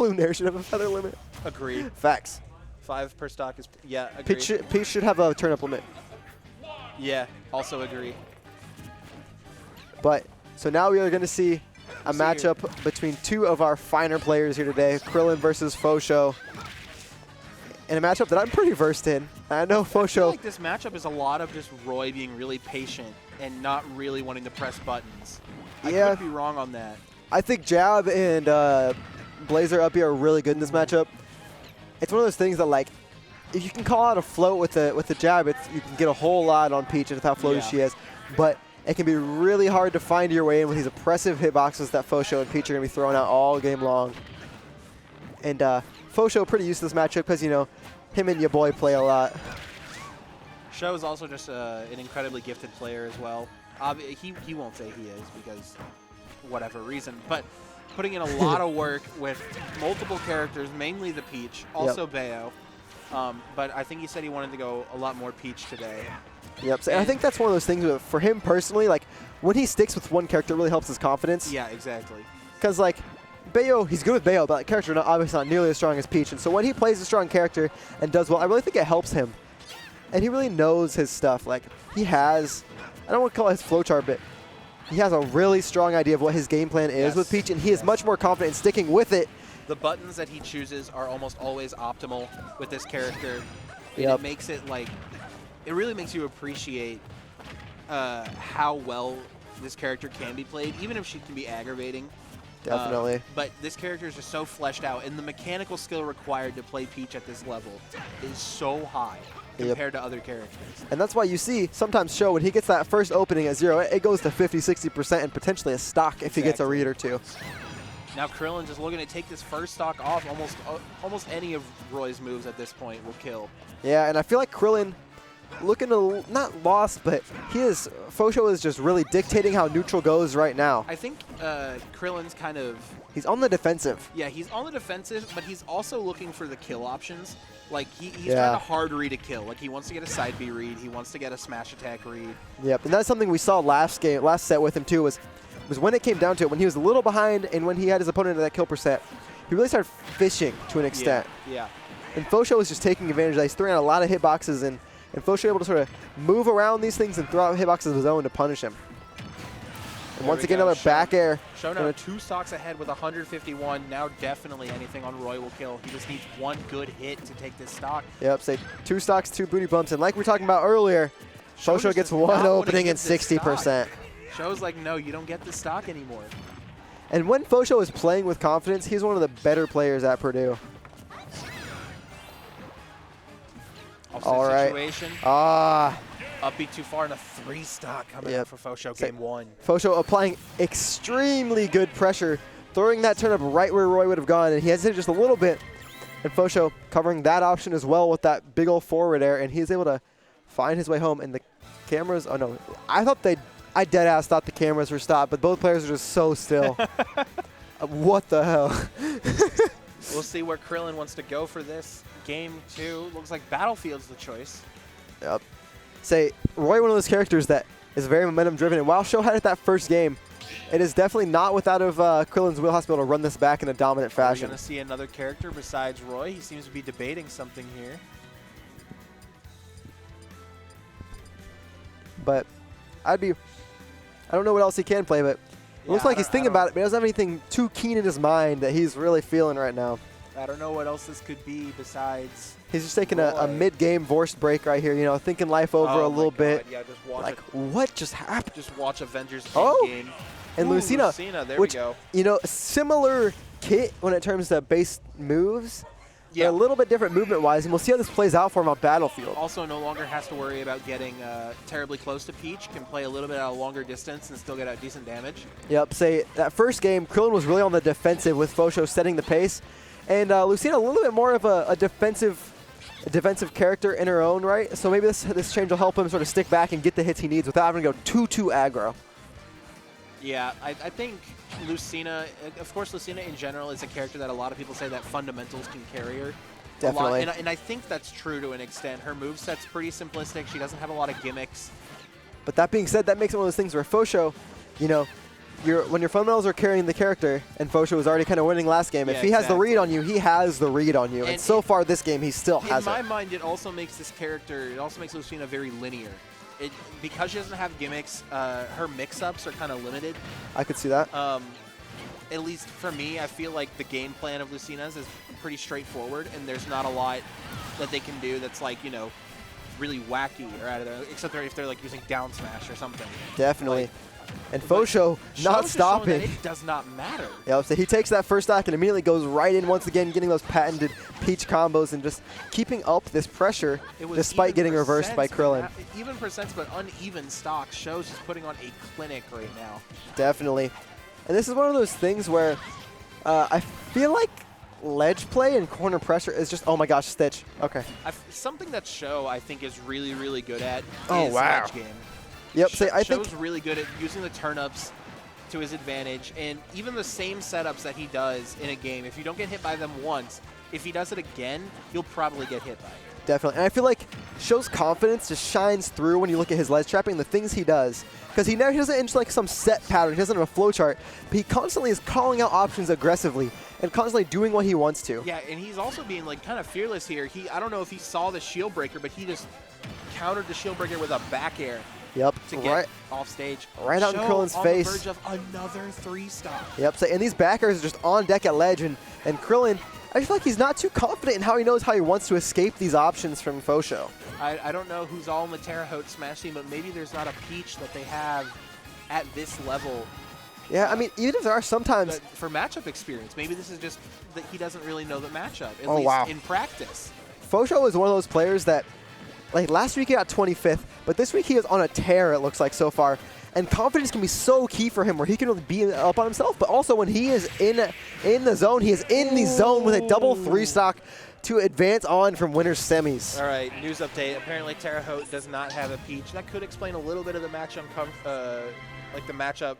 Lunaire should have a feather limit. Agree. Facts. 5 per stock is, yeah, agree. Peach should have a turnip limit. Yeah, also agree. But, so now we are going to see a matchup between two of our finer players here today, Krillin versus FoSho. In a matchup that I'm pretty versed in. I know FoSho. I feel like this matchup is a lot of just Roy being really patient and not really wanting to press buttons. Yeah. I could be wrong on that. I think Jab and Blazer up here are really good in this matchup. It's one of those things that, like, if you can call out a float with the Jab, you can get a whole lot on Peach with how floaty she is. But it can be really hard to find your way in with these oppressive hitboxes that FoSho and Peach are going to be throwing out all game long. And FoSho pretty used to this matchup because, you know, him and your boy play a lot. Sho is also just an incredibly gifted player as well. He won't say he is because whatever reason, but putting in a lot of work with multiple characters, mainly the Peach, also Bayo. But I think he said he wanted to go a lot more Peach today. Yep, and I think that's one of those things where, for him personally, like, when he sticks with one character, it really helps his confidence. Yeah, exactly. Because, like, Bayo, he's good with Bayo, but that character obviously not nearly as strong as Peach. And so when he plays a strong character and does well, I really think it helps him. And he really knows his stuff. Like, he has, I don't want to call it his flowchart, but he has a really strong idea of what his game plan is with Peach, and he is much more confident in sticking with it. The buttons that he chooses are almost always optimal with this character. And it makes it, like, it really makes you appreciate how well this character can be played, even if she can be aggravating. Definitely. But this character is just so fleshed out, and the mechanical skill required to play Peach at this level is so high compared to other characters. And that's why you see sometimes Sho, when he gets that first opening at 0, it goes to 50, 60% and potentially a stock if he gets a read or two. Now Krillin just looking to take this first stock off. Almost any of Roy's moves at this point will kill. Yeah, and I feel like Krillin looking to, not lost, but FoSho is just really dictating how neutral goes right now. I think Krillin's kind of... He's on the defensive. Yeah, he's on the defensive, but he's also looking for the kill options. Like, he's trying to hard read a kill. Like, he wants to get a side B read. He wants to get a smash attack read. Yep, and that's something we saw last set with him, too, was when it came down to it, when he was a little behind and when he had his opponent at that kill percent, he really started fishing to an extent. Yeah. And FoSho was just taking advantage of that. He's throwing out a lot of hitboxes, and FoSho able to sort of move around these things and throw out hitboxes of his own to punish him. And once again, another back air. Sho now 2 stocks ahead with 151. Now definitely anything on Roy will kill. He just needs one good hit to take this stock. Yep, say 2 stocks, 2 booty bumps. And like we were talking about earlier, FoSho gets one opening and 60%. Sho's like, no, you don't get this stock anymore. And when FoSho is playing with confidence, he's one of the better players at Purdue. All right. Situation. Up B too far and a 3 stock coming up for FoSho game 1. FoSho applying extremely good pressure, throwing that turnip right where Roy would have gone, and he hesitated just a little bit. And FoSho covering that option as well with that big old forward air, and he's able to find his way home. And the cameras, oh no, I dead ass thought the cameras were stopped, but both players are just so still. What the hell? We'll see where Krillin wants to go for this. Game 2, looks like Battlefield's the choice. Yep. Say, Roy, one of those characters that is very momentum driven, and while Sho had it that first game, it is definitely not without of Krillin's wheelhouse to be able to run this back in a dominant fashion. Are we going to see another character besides Roy? He seems to be debating something here. But I don't know what else he can play, but it looks like he's thinking about it, but he doesn't have anything too keen in his mind that he's really feeling right now. I don't know what else this could be besides... He's just taking a mid-game forced break right here, you know, thinking life over a little bit. Yeah, just watch like, what just happened? Just watch Avengers game. And Lucina, there which, we go. You know, similar kit when it comes to base moves. Yeah. A little bit different movement-wise, and we'll see how this plays out for him on Battlefield. Also, no longer has to worry about getting terribly close to Peach. Can play a little bit at a longer distance and still get out decent damage. Yep, say that first game, Krillin was really on the defensive with FoSho setting the pace. And Lucina a little bit more of a defensive character in her own right. So maybe this change will help him sort of stick back and get the hits he needs without having to go too aggro. Yeah, I think Lucina, of course Lucina in general is a character that a lot of people say that fundamentals can carry her. Definitely. And I think that's true to an extent. Her moveset's pretty simplistic. She doesn't have a lot of gimmicks. But that being said, that makes it one of those things where FoSho, you know, when your fundamentals are carrying the character, and FoSho was already kind of winning last game, if he has the read on you, he has the read on you. And so far this game, he still has it. In my mind, it also makes this character, it also makes Lucina very linear. Because she doesn't have gimmicks, her mix-ups are kind of limited. I could see that. At least for me, I feel like the game plan of Lucina's is pretty straightforward, and there's not a lot that they can do that's like, you know, really wacky or out of there, except if they're like using down smash or something. Definitely. Like, and FoSho not stopping. It does not matter. Yeah, so he takes that first stock and immediately goes right in once again, getting those patented Peach combos and just keeping up this pressure despite getting reversed by Krillin. Even percents, but uneven stock shows he's putting on a clinic right now. Definitely. And this is one of those things where I feel like ledge play and corner pressure is just, oh my gosh, Stitch. Okay. Something that Sho, I think, is really, really good at is wow. ledge game. Yep, so I think Sho's really good at using the turn-ups to his advantage, and even the same setups that he does in a game, if you don't get hit by them once, if he does it again, you'll probably get hit by it. Definitely. And I feel like Sho's confidence just shines through when you look at his ledge trapping, the things he does. Because he doesn't enter like some set pattern, he doesn't have a flowchart, but he constantly is calling out options aggressively and constantly doing what he wants to. Yeah, and he's also being like kind of fearless here. I don't know if he saw the shield breaker, but he just countered the shield breaker with a back air. Yep, to get off stage. Right out in Krillin's face. On the verge of another 3-stock. Yep, so, and these backers are just on deck at ledge, and Krillin, I feel like he's not too confident in how he knows how he wants to escape these options from FoSho. I don't know who's all in the Terre Haute Smash team, but maybe there's not a Peach that they have at this level. Yeah, I mean, even if there are sometimes... But for matchup experience, maybe this is just that he doesn't really know the matchup, at least in practice. FoSho is one of those players that, like last week he got 25th, but this week he is on a tear, it looks like, so far. And confidence can be so key for him where he can really be up on himself, but also when he is in the zone, he is in the zone with a double 3-stock to advance on from winner's semis. All right, news update. Apparently Terre Haute does not have a Peach. That could explain a little bit of the match uncomfortability